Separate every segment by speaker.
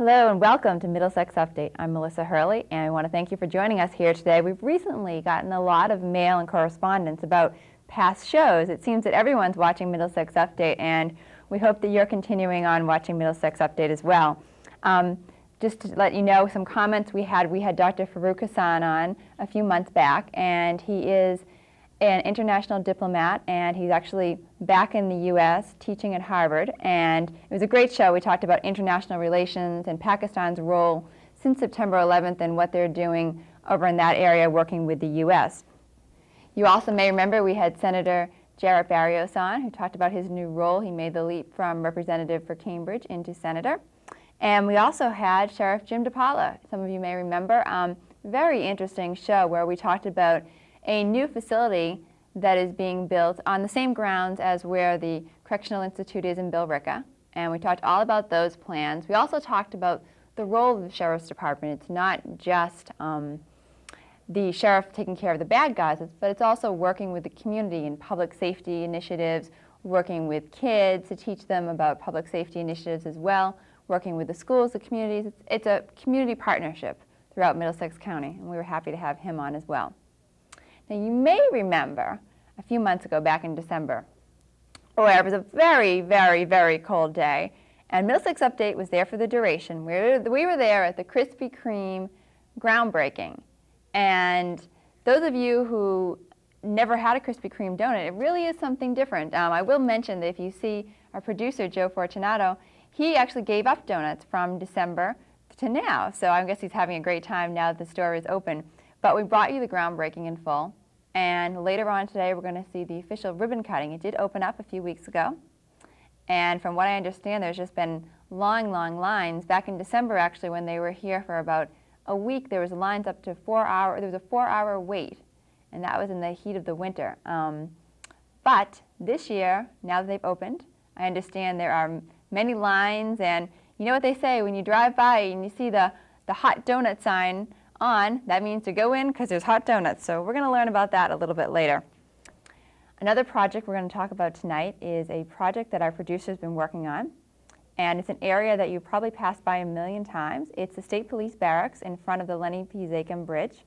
Speaker 1: Hello and welcome to Middlesex Update. I'm Melissa Hurley and I want to thank you for joining us here today. We've recently gotten a lot of mail and correspondence about past shows. It seems that everyone's watching Middlesex Update and we hope that you're continuing on watching Middlesex Update as well. Just to let you know some comments we had Dr. Farouk Hassan on a few months back, and he is an international diplomat, and he's actually back in the U.S. teaching at Harvard, and it was a great show. We talked about international relations and Pakistan's role since September 11th and what they're doing over in that area working with the U.S. You also may remember we had Senator Jarrett Barrios on, who talked about his new role. He made the leap from representative for Cambridge into senator. And we also had Sheriff Jim DePaula. Some of you may remember. Very interesting show where we talked about a new facility that is being built on the same grounds as where the Correctional Institute is in Billerica. And we talked all about those plans. We also talked about the role of the Sheriff's Department. It's not just the sheriff taking care of the bad guys, but it's also working with the community in public safety initiatives, working with kids to teach them about public safety initiatives as well, working with the schools, the communities. It's a community partnership throughout Middlesex County, and we were happy to have him on as well. Now, you may remember a few months ago, back in December, where it was a very, very, very cold day, and Middlesex Update was there for the duration. We were there at the Krispy Kreme groundbreaking, and those of you who never had a Krispy Kreme donut, it really is something different. I will mention that if you see our producer, Joe Fortunato, he actually gave up donuts from December to now, so I guess he's having a great time now that the store is open. But we brought you the groundbreaking in full, and later on today we're going to see the official ribbon cutting. It did open up a few weeks ago, and from what I understand, there's just been long, long lines. Back in December, actually, when they were here for about a week, there was lines up to 4 hours. There was a 4-hour wait, and that was in the heat of the winter. But this year, now that they've opened, I understand there are many lines, and you know what they say, when you drive by and you see the hot donut sign on, that means to go in because there's hot donuts. So we're going to learn about that a little bit later. Another project we're going to talk about tonight is a project that our producer's been working on, and it's an area that you probably passed by a million times. It's the State Police Barracks in front of the Lenny P. Zakim Bridge,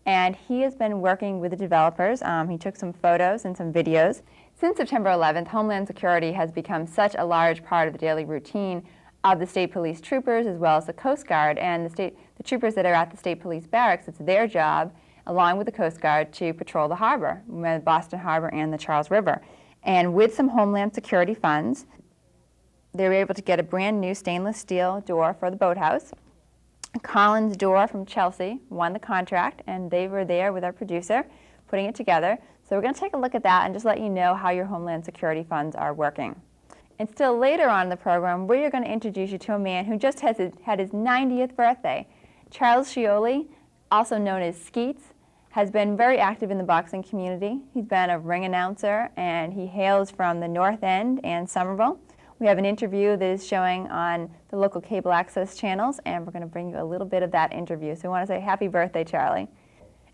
Speaker 1: and he has been working with the developers. He took some photos and some videos. Since September 11th, Homeland Security has become such a large part of the daily routine of the state police troopers as well as the Coast Guard, and the troopers that are at the State Police Barracks. It's their job, along with the Coast Guard, to patrol the harbor, Boston Harbor and the Charles River. And with some Homeland Security funds, they were able to get a brand new stainless steel door for the boathouse. Collins Door from Chelsea won the contract, and they were there with our producer putting it together. So we're going to take a look at that and just let you know how your Homeland Security funds are working. And still later on in the program, we are going to introduce you to a man who just had his 90th birthday. Charles Scioli, also known as Skeets, has been very active in the boxing community. He's been a ring announcer, and he hails from the North End and Somerville. We have an interview that is showing on the local cable access channels, and we're going to bring you a little bit of that interview. So I want to say happy birthday, Charlie.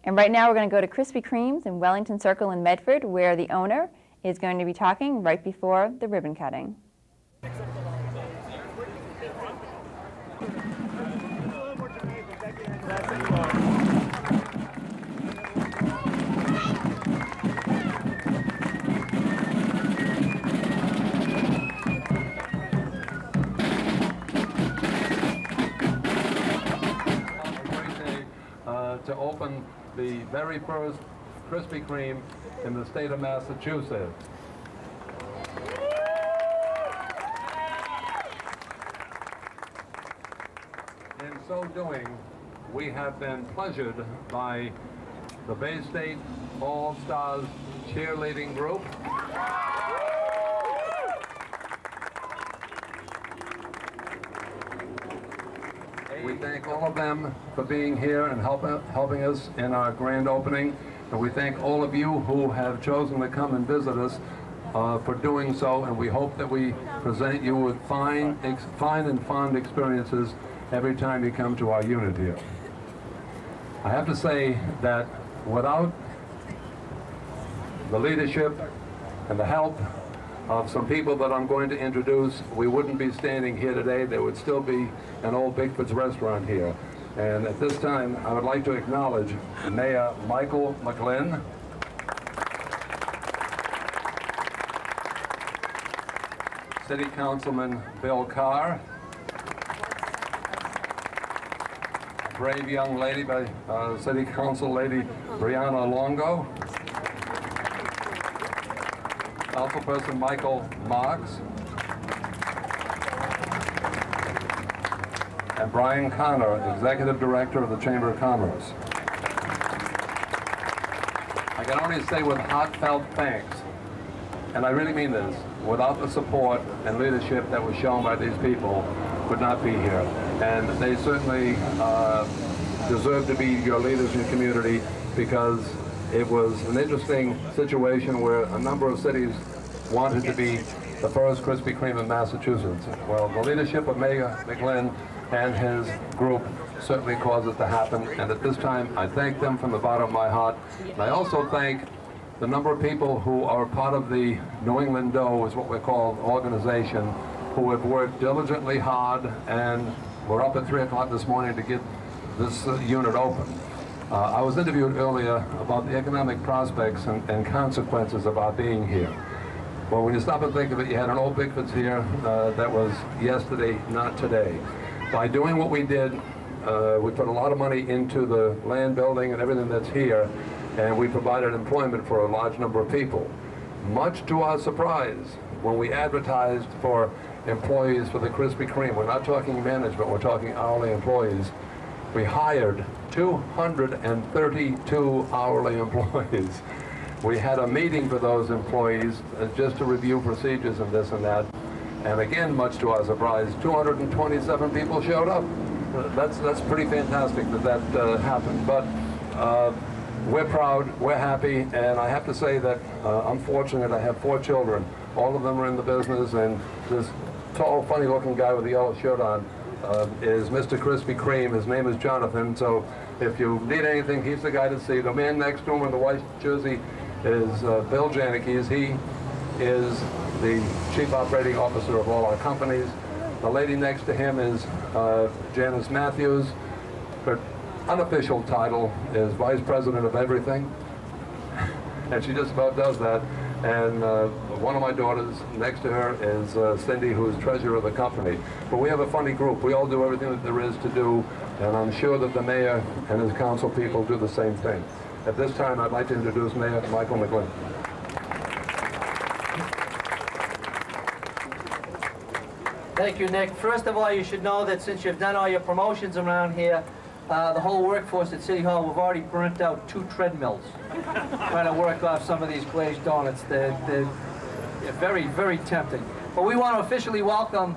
Speaker 1: And right now we're going to go to Krispy Kreme's in Wellington Circle in Medford, where the owner is going to be talking right before the ribbon cutting.
Speaker 2: To open the very first Krispy Kreme in the state of Massachusetts. In so doing, we have been pleasured by the Bay State All-Stars cheerleading group. We thank all of them for being here and helping us in our grand opening. And we thank all of you who have chosen to come and visit us for doing so. And we hope that we present you with fine and fond experiences every time you come to our unit here. I have to say that without the leadership and the help of some people that I'm going to introduce, we wouldn't be standing here today. There would still be an old Bigfoot's restaurant here. And at this time, I would like to acknowledge Mayor Michael McGlynn, City Councilman Bill Carr, a brave young lady by City Council Lady Brianna Longo, Councilperson Michael Marks, and Brian Connor, Executive Director of the Chamber of Commerce. I can only say with heartfelt thanks, and I really mean this, without the support and leadership that was shown by these people, would not be here. And they certainly deserve to be your leaders in your community, because it was an interesting situation where a number of cities wanted to be the first Krispy Kreme in Massachusetts. Well, the leadership of Mayor McGlynn and his group certainly caused it to happen. And at this time, I thank them from the bottom of my heart. And I also thank the number of people who are part of the New England Dough, is what we call, organization, who have worked diligently hard and were up at 3 o'clock this morning to get this unit open. I was interviewed earlier about the economic prospects and consequences of our being here. Well, when you stop and think of it, you had an old Bigfoot's here that was yesterday, not today. By doing what we did, we put a lot of money into the land building and everything that's here, and we provided employment for a large number of people. Much to our surprise, when we advertised for employees for the Krispy Kreme, we're not talking management, we're talking hourly employees, we hired 232 hourly employees. We had a meeting for those employees just to review procedures and this and that. And again, much to our surprise, 227 people showed up. That's pretty fantastic that happened. But we're proud, we're happy, and I have to say that I'm fortunate. I have 4 children. All of them are in the business, and this tall, funny-looking guy with the yellow shirt on is Mr. Krispy Kreme. His name is Jonathan, so if you need anything, he's the guy to see. The man next to him in the white jersey is Bill Janickies. He is the Chief Operating Officer of all our companies. The lady next to him is Janice Matthews. Her unofficial title is Vice President of Everything, and she just about does that. And one of my daughters next to her is Cindy, who's treasurer of the company. But we have a funny group. We all do everything that there is to do, and I'm sure that the mayor and his council people do the same thing. At this time, I'd like to introduce Mayor Michael McGlynn.
Speaker 3: Thank you, Nick. First of all, you should know that since you've done all your promotions around here, the whole workforce at City Hall, we've already burnt out 2 treadmills trying to work off some of these glazed donuts. They're very, very tempting. But we want to officially welcome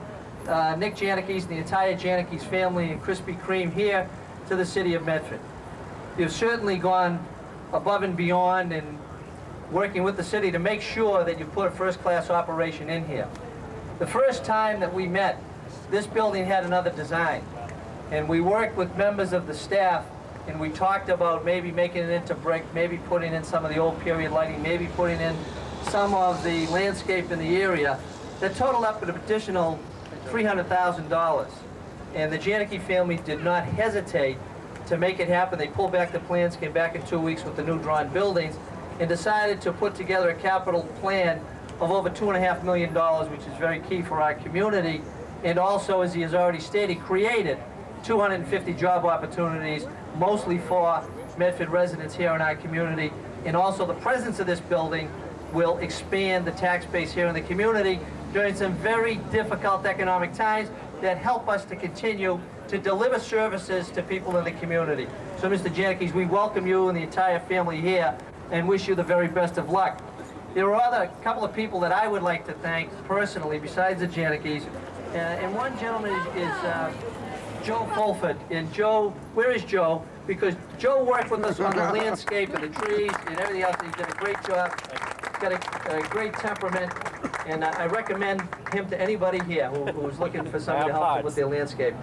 Speaker 3: Nick Janickies and the entire Janickies family and Krispy Kreme here to the city of Medford. You've certainly gone above and beyond in working with the city to make sure that you put a first-class operation in here. The first time that we met, this building had another design. And we worked with members of the staff, and we talked about maybe making it into brick, maybe putting in some of the old period lighting, maybe putting in some of the landscape in the area that totaled up an additional $300,000. And the Janicki family did not hesitate to make it happen. They pulled back the plans, came back in 2 weeks with the new drawn buildings, and decided to put together a capital plan of over $2.5 million, which is very key for our community, and also, as he has already stated, created 250 job opportunities, mostly for Medford residents here in our community. And also the presence of this building will expand the tax base here in the community during some very difficult economic times that help us to continue to deliver services to people in the community. So, Mr. Janickies, we welcome you and the entire family here and wish you the very best of luck. There are a couple of people that I would like to thank personally besides the Janickies, and one gentleman is Joe Fulford. And Joe, where is Joe? Because Joe worked with us on the landscape and the trees and everything else. He's done a great job. He's got a great temperament, and I recommend him to anybody here who's looking for somebody to help them with their landscape.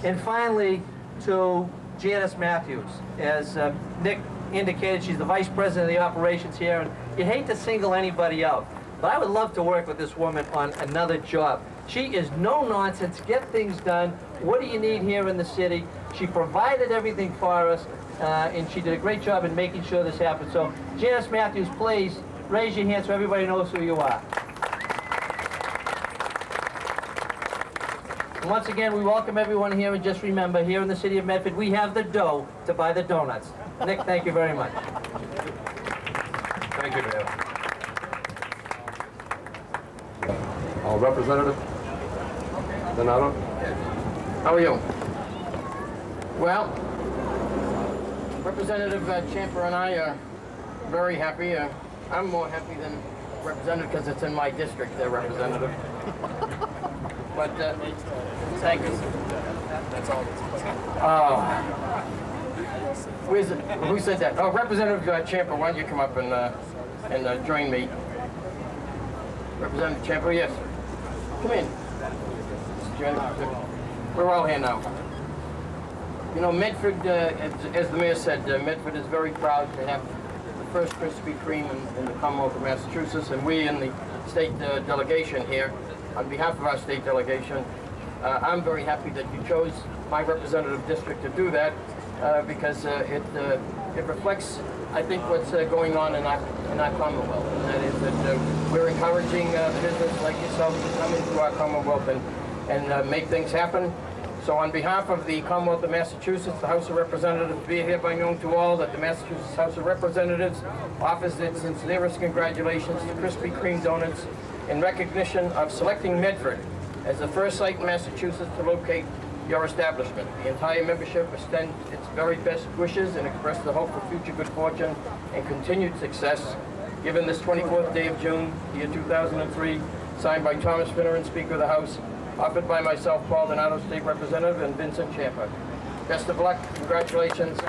Speaker 3: And finally, to Janice Matthews. As Nick indicated, she's the vice president of the operations here, and you hate to single anybody out. but I would love to work with this woman on another job. She is no nonsense, get things done. What do you need here in the city? She provided everything for us, and she did a great job in making sure this happened. So, Janice Matthews, please raise your hand so everybody knows who you are. And once again, we welcome everyone here, and just remember, here in the city of Medford, we have the dough to buy the donuts. Nick, thank you very much.
Speaker 2: Thank you, Mayor. Representative Donato?
Speaker 4: How are you? Well, Representative Champer and I are very happy. I'm more happy than Representative because it's in my district, Representative. But, thank you. That's all. Who said that? Oh, Representative Champer, why don't you come up and join me? Representative Champer, yes. Come in. We're all here now. You know, Medford, as the mayor said, Medford is very proud to have the first Krispy Kreme in the Commonwealth of Massachusetts, and we in the state delegation here, on behalf of our state delegation, I'm very happy that you chose my representative district to do that, because it reflects, I think, what's going on in our Commonwealth, and that is that we're encouraging the business like yourself to come into our Commonwealth and make things happen. So on behalf of the Commonwealth of Massachusetts, the House of Representatives, be it hereby known to all that the Massachusetts House of Representatives offers its sincerest congratulations to Krispy Kreme Donuts in recognition of selecting Medford as the first site in Massachusetts to locate your establishment. The entire membership extends its very best wishes and express the hope for future good fortune and continued success. Given this 24th day of June, year 2003, signed by Thomas Finneran, Speaker of the House, offered by myself, Paul Donato, State Representative, and Vincent Champa. Best of luck. Congratulations.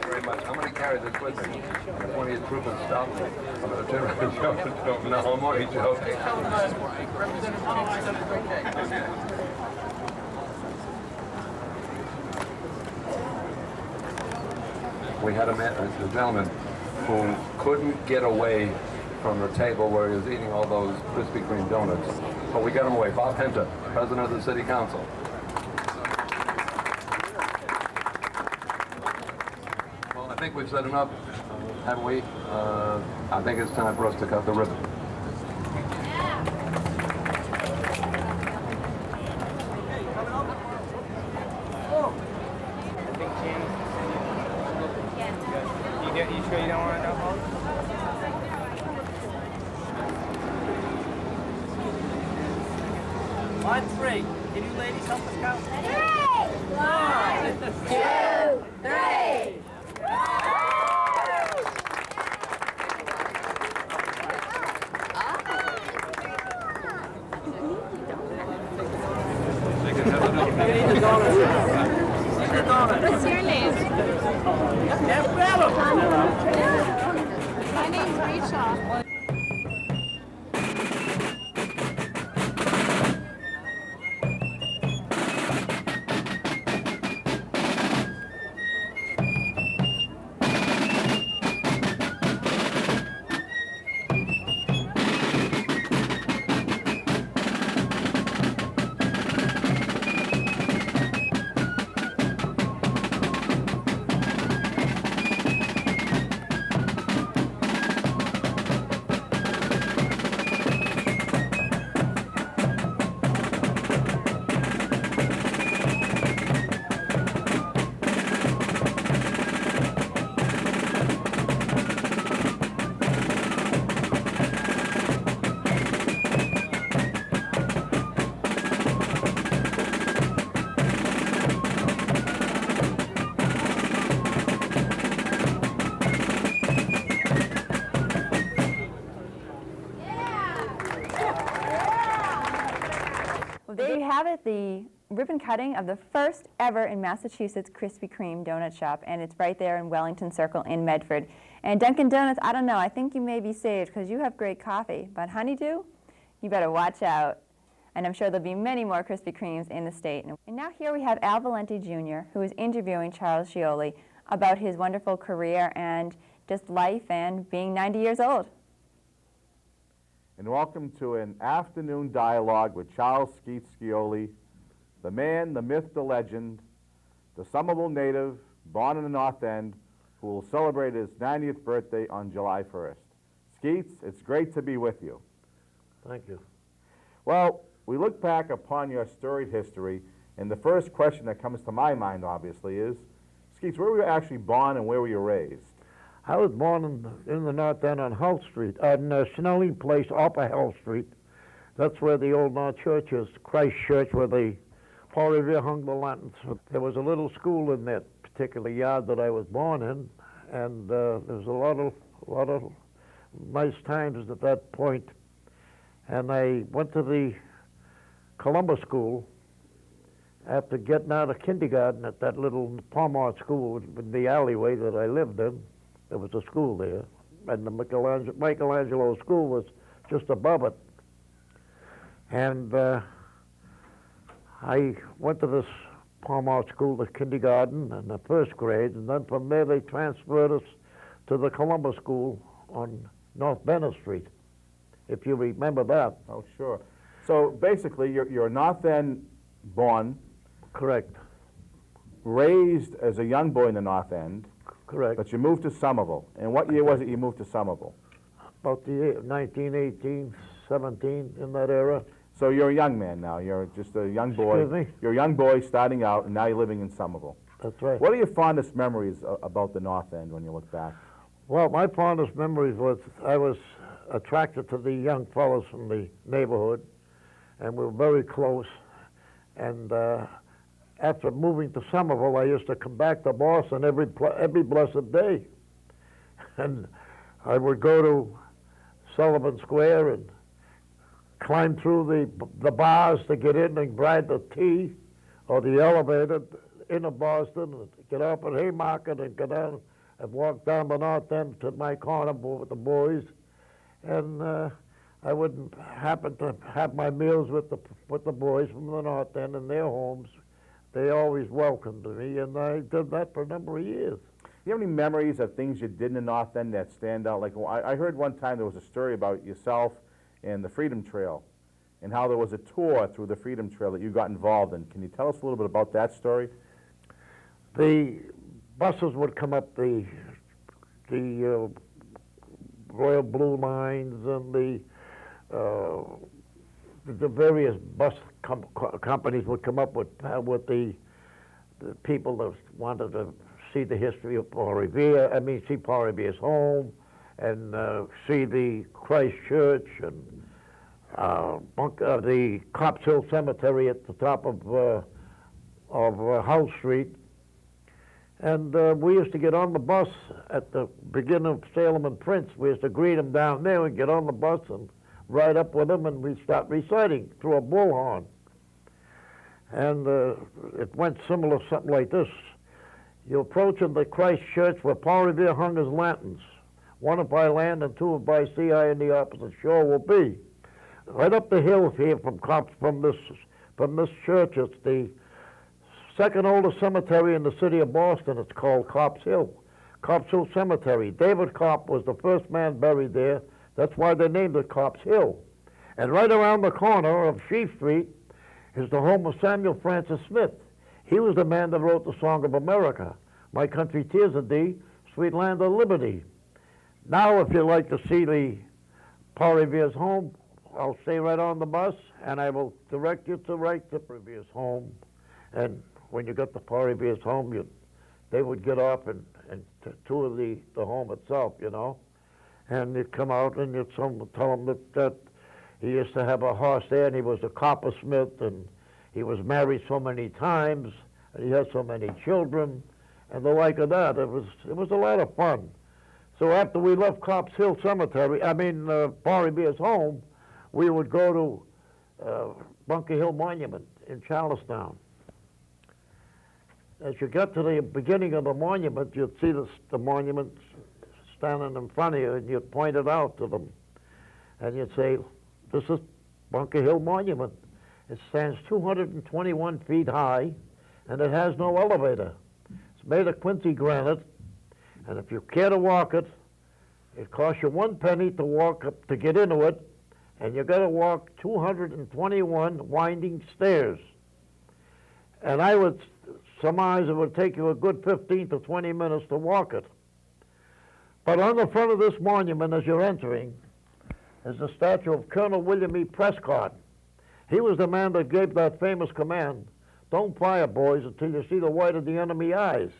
Speaker 2: Very much. I'm going to carry this with me. If one of your troopers stop me, I'm going to turn around and joke. No, I'm only joking.
Speaker 4: Representative Champa done a great day.
Speaker 2: We had a gentleman who couldn't get away from the table where he was eating all those Krispy Kreme donuts. But we got him away. Bob Penta, President of the City Council. Well, I think we've said enough, haven't we? I think it's time for us to cut the ribbon.
Speaker 5: You sure you don't want to know? On three. Can you ladies help us count?
Speaker 6: 3! 1, 2, 3!
Speaker 7: What's your name? My name's Rachel.
Speaker 1: There you have it, the ribbon cutting of the first ever in Massachusetts Krispy Kreme donut shop, and it's right there in Wellington Circle in Medford. And Dunkin' Donuts, I don't know, I think you may be saved because you have great coffee, but Honeydew, you better watch out. And I'm sure there'll be many more Krispy Kremes in the state. And now here we have Al Valenti Jr., who is interviewing Charles Scioli about his wonderful career and just life and being 90 years old.
Speaker 8: And welcome to an afternoon dialogue with Charles Skeets Scioli, the man, the myth, the legend, the Somerville native, born in the North End, who will celebrate his 90th birthday on July 1st. Skeets, it's great to be with you.
Speaker 9: Thank you.
Speaker 8: Well, we look back upon your storied history, and the first question that comes to my mind, obviously, is, Skeets, where were you actually born and where were you raised?
Speaker 9: I was born in the North End on Hull Street, on Snelling Place, Upper Hull Street. That's where the old North Church is, Christ Church, where the Paul Revere hung the lanterns. There was a little school in that particular yard that I was born in, and there was a lot of nice times at that point. And I went to the Columbus School after getting out of kindergarten at that little Palmart school in the alleyway that I lived in. There was a school there, and the Michelangelo School was just above it. And I went to this Palmart School, the kindergarten and the first grade, and then from there they transferred us to the Columbus School on North Benner Street, if you remember that.
Speaker 8: Oh, sure. So basically, you're North End born.
Speaker 9: Correct.
Speaker 8: Raised as a young boy in the North End.
Speaker 9: Correct.
Speaker 8: But you moved to Somerville. And what year was it you moved to Somerville?
Speaker 9: About the year 1918, 17, in that era.
Speaker 8: So you're a young man now. You're just a young boy.
Speaker 9: Excuse me?
Speaker 8: You're a young boy starting out, and now you're living in Somerville.
Speaker 9: That's right.
Speaker 8: What are your fondest memories about the North End when you look back?
Speaker 9: Well, my fondest memories was I was attracted to the young fellows from the neighborhood, and we were very close. And after moving to Somerville, I used to come back to Boston every blessed day. And I would go to Sullivan Square and climb through the bars to get in and ride the T or the elevator into Boston, and get up at Haymarket and go down and walk down the North End to my corner with the boys. And I would happen to have my meals with the boys from the North End in their homes. They always welcomed me, and I did that for a number of years.
Speaker 8: Do you have any memories of things you did in the North End that stand out? Like, I heard one time there was a story about yourself and the Freedom Trail, and how there was a tour through the Freedom Trail that you got involved in. Can you tell us a little bit about that story?
Speaker 9: The buses would come up the Royal Blue Lines and the various bus companies would come up with the people that wanted to see the history of Paul Revere. I mean, see Paul Revere's home, and see the Christ Church, and the Cops Hill Cemetery at the top of Hull Street. And we used to get on the bus at the beginning of Salem and Prince. We used to greet them down there and get on the bus and ride up with them, and we'd start reciting through a bullhorn. And it went similar, something like this. You're approaching the Christ Church where Paul Revere hung his lanterns. One by land and two by sea, I and the opposite shore will be. Right up the hill here from this church, it's the second oldest cemetery in the city of Boston. It's called Cops Hill. Cops Hill Cemetery. David Copp was the first man buried there. That's why they named it Cops Hill. And right around the corner of Sheaf Street is the home of Samuel Francis Smith. He was the man that wrote the Song of America, My Country Tears of Thee, Sweet Land of Liberty. Now, if you'd like to see the Paul Revere's home, I'll stay right on the bus, and I will direct you to Revere's home. And when you get to Paul Revere's home, they would get off and tour the home itself, you know. And you'd come out and you'd tell them that he used to have a horse there, and he was a coppersmith, and he was married so many times, and he had so many children, and the like of that. It was a lot of fun. So after we left Cops Hill Cemetery, Paul Revere's home, we would go to Bunker Hill Monument in Charlestown. As you got to the beginning of the monument, you'd see the monument standing in front of you, and you'd point it out to them. And you'd say, this is Bunker Hill Monument. It stands 221 feet high, and it has no elevator. It's made of Quincy granite, and if you care to walk it, It costs you 1 penny to walk up to get into it, and you got to walk 221 winding stairs. And I would surmise it would take you a good 15 to 20 minutes to walk it. But on the front of this monument, as you're entering, is the statue of Colonel William E. Prescott. He was the man that gave that famous command, "Don't fire, boys, until you see the white of the enemy eyes."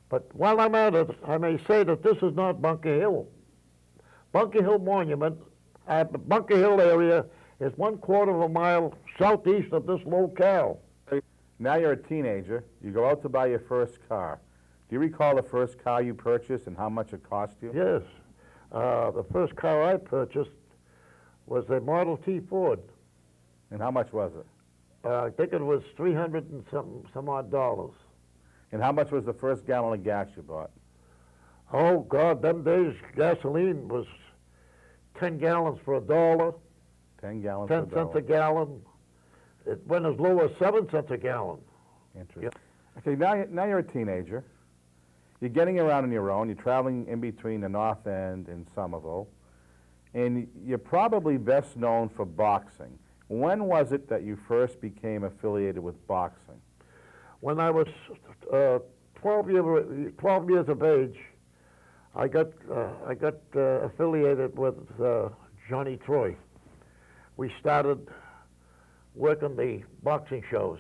Speaker 9: But while I'm at it, I may say that this is not Bunker Hill. Bunker Hill Monument, the Bunker Hill area, is 1/4 of a mile southeast of this locale.
Speaker 8: Now you're a teenager. You go out to buy your first car. Do you recall the first car you purchased and how much it cost you?
Speaker 9: Yes. The first car I purchased was a Model T Ford.
Speaker 8: And how much was it?
Speaker 9: I think it was $300 and some odd dollars.
Speaker 8: And how much was the first gallon of gas you bought?
Speaker 9: Oh, God, them days gasoline was 10 gallons for $1.
Speaker 8: 10 gallons
Speaker 9: 10
Speaker 8: for
Speaker 9: cents a gallon. It went as low as 7 cents a gallon.
Speaker 8: Interesting. Okay, now you're a teenager. You're getting around on your own. You're traveling in between the North End and Somerville. And you're probably best known for boxing. When was it that you first became affiliated with boxing?
Speaker 9: When I was 12 years of age, I got affiliated with Johnny Troy. We started working the boxing shows,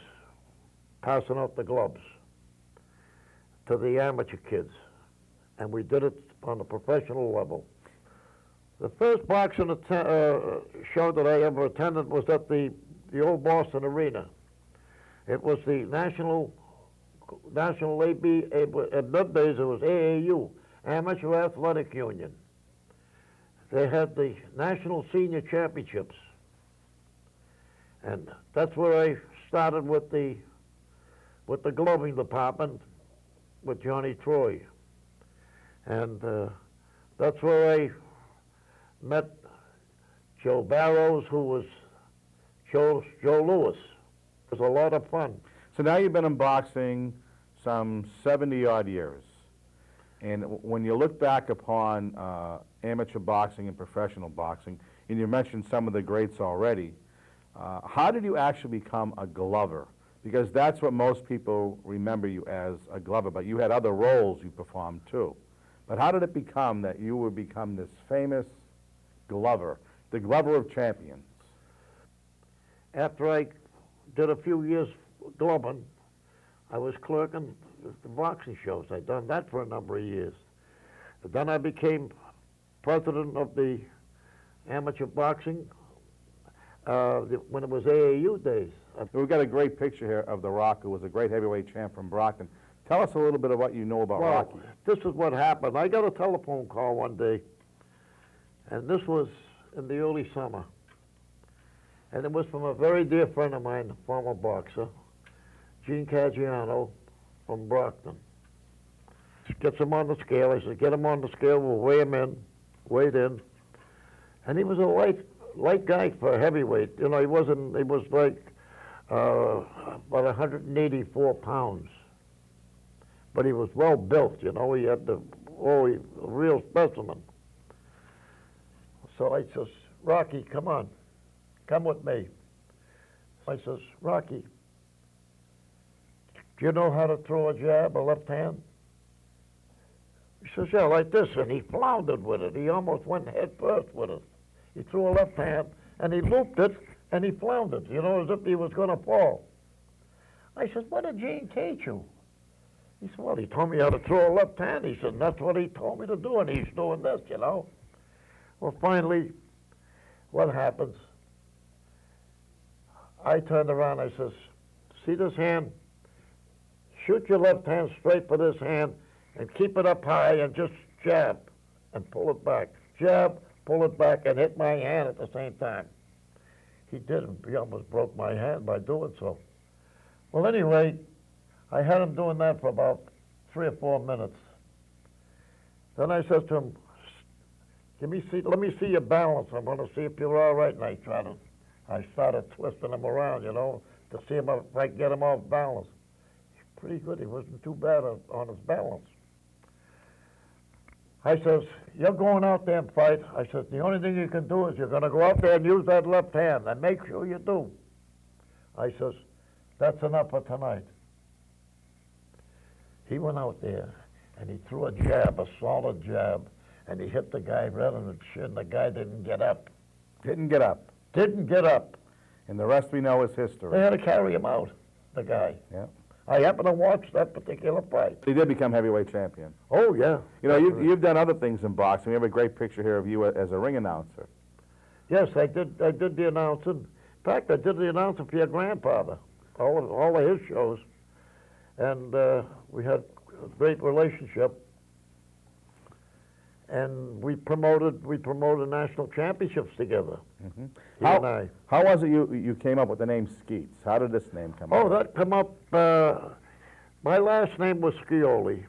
Speaker 9: passing out the gloves to the amateur kids, and we did it on a professional level. The first boxing show that I ever attended was at the old Boston Arena. It was the National AB, at that days it was AAU, Amateur Athletic Union. They had the National Senior Championships. And that's where I started with the gloving department with Johnny Troy. And that's where I met Joe Barrows, who was Joe Lewis. It was a lot of fun.
Speaker 8: So now you've been in boxing some 70-odd years. And when you look back upon amateur boxing and professional boxing, and you mentioned some of the greats already, how did you actually become a glover? Because that's what most people remember you as, a glover, but you had other roles you performed too. But how did it become that you would become this famous glover, the glover of champions?
Speaker 9: After I did a few years gloving, I was clerking the boxing shows. I'd done that for a number of years. But then I became president of the amateur boxing when it was AAU days.
Speaker 8: We've got a great picture here of The Rock, who was a great heavyweight champ from Brockton. Tell us a little bit of what you know about Rocky.
Speaker 9: This is what happened. I got a telephone call one day, and this was in the early summer. And it was from a very dear friend of mine, a former boxer, Gene Caggiano from Brockton. Gets him on the scale. I said, get him on the scale, we'll weigh him in, weighed in. And he was a light guy for a heavyweight. You know, he was like about 184 pounds. But he was well built, you know, he had a real specimen. So I says, Rocky, come on, come with me. I says, Rocky, do you know how to throw a jab, a left hand? He says, yeah, like this, and he floundered with it. He almost went head first with it. He threw a left hand, and he looped it, and he floundered, you know, as if he was going to fall. I said, what did Gene teach you? He said, well, he told me how to throw a left hand. He said, that's what he told me to do, and he's doing this, you know. Well, finally, what happens? I turned around, I says, see this hand? Shoot your left hand straight for this hand and keep it up high and just jab and pull it back. Jab, pull it back, and hit my hand at the same time. He didn't. He almost broke my hand by doing so. Well, anyway, I had him doing that for about 3 or 4 minutes. Then I said to him, let me see your balance. I want to see if you're all right. And I started twisting him around, you know, to see if I could get him off balance. He's pretty good. He wasn't too bad on his balance. I says, you're going out there and fight. I said, the only thing you can do is you're going to go out there and use that left hand, and make sure you do. I says, that's enough for tonight. He went out there, and he threw a jab, a solid jab, and he hit the guy right on the chin. The guy didn't get up.
Speaker 8: Didn't get up.
Speaker 9: Didn't get up.
Speaker 8: And the rest we know is history.
Speaker 9: They had to carry him out, the guy.
Speaker 8: Yeah.
Speaker 9: I happened to watch that particular fight.
Speaker 8: He did become heavyweight champion.
Speaker 9: Oh, yeah.
Speaker 8: You know, you've done other things in boxing. We have a great picture here of you as a ring announcer.
Speaker 9: Yes, I did the announcing. In fact, I did the announcing for your grandfather, all of his shows. And we had a great relationship. And we promoted national championships together.
Speaker 8: Mm-hmm.
Speaker 9: He and I.
Speaker 8: How was it you came up with the name Skeets? How did this name come up?
Speaker 9: Oh, that come up, my last name was Scioli.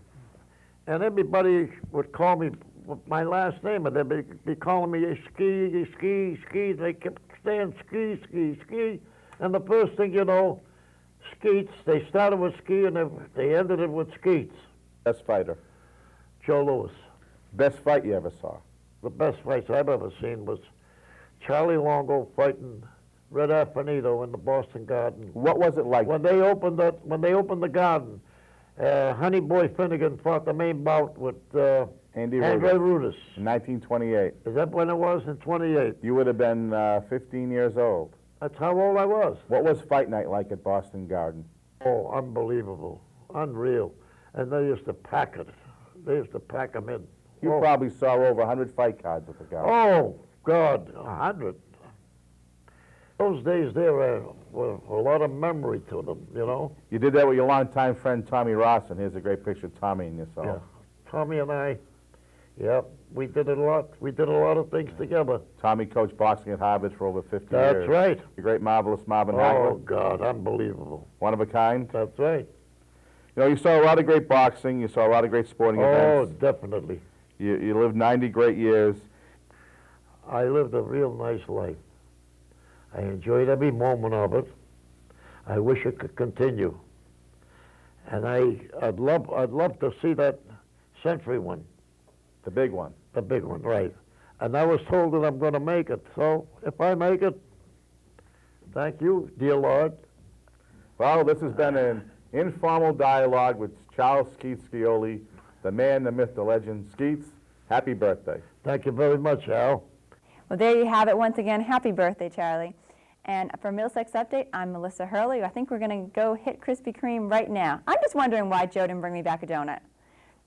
Speaker 9: And everybody would call me with my last name, and they'd be calling me Ski. They kept saying Ski. And the first thing you know, Skeets, they started with Ski and they ended it with Skeets.
Speaker 8: Best fighter?
Speaker 9: Joe Louis.
Speaker 8: Best fight you ever saw?
Speaker 9: The best fights I've ever seen was Charlie Longo fighting Red Afanito in the Boston Garden.
Speaker 8: What was it like?
Speaker 9: When they opened the garden, Honey Boy Finnegan fought the main bout with
Speaker 8: Andre
Speaker 9: Rudis.
Speaker 8: In 1928.
Speaker 9: Is that when it was? In 28.
Speaker 8: You would have been 15 years old.
Speaker 9: That's how old I was.
Speaker 8: What was fight night like at Boston Garden?
Speaker 9: Oh, unbelievable. Unreal. And they used to pack it. They used to pack them in.
Speaker 8: You probably saw over 100 fight cards at the garden.
Speaker 9: Oh, God, 100. Those days there were a lot of memory to them, you know.
Speaker 8: You did that with your longtime friend Tommy Ross, and here's a great picture of Tommy and yourself.
Speaker 9: Yeah. Tommy and I, yeah, we did it a lot. We did a lot of things together.
Speaker 8: Tommy coached boxing at Harvard for over 50 years.
Speaker 9: That's right.
Speaker 8: The great, marvelous Marvin
Speaker 9: Oh,
Speaker 8: Hagler.
Speaker 9: God, unbelievable.
Speaker 8: One of a kind.
Speaker 9: That's right.
Speaker 8: You know, you saw a lot of great boxing. You saw a lot of great sporting events.
Speaker 9: Oh, definitely.
Speaker 8: You lived 90 great years.
Speaker 9: I lived a real nice life. I enjoyed every moment of it. I wish it could continue. And I'd love to see that Century one.
Speaker 8: The big one.
Speaker 9: The big one, right. And I was told that I'm going to make it. So if I make it, thank you, dear Lord.
Speaker 8: Well, this has been an informal dialogue with Charles Skeets Scioli, the man, the myth, the legend. Skeets, happy birthday.
Speaker 9: Thank you very much, Al.
Speaker 1: Well, there you have it once again. Happy birthday, Charlie. And for Middlesex Update, I'm Melissa Hurley. I think we're going to go hit Krispy Kreme right now. I'm just wondering why Joe didn't bring me back a donut.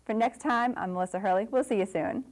Speaker 1: For next time, I'm Melissa Hurley. We'll see you soon.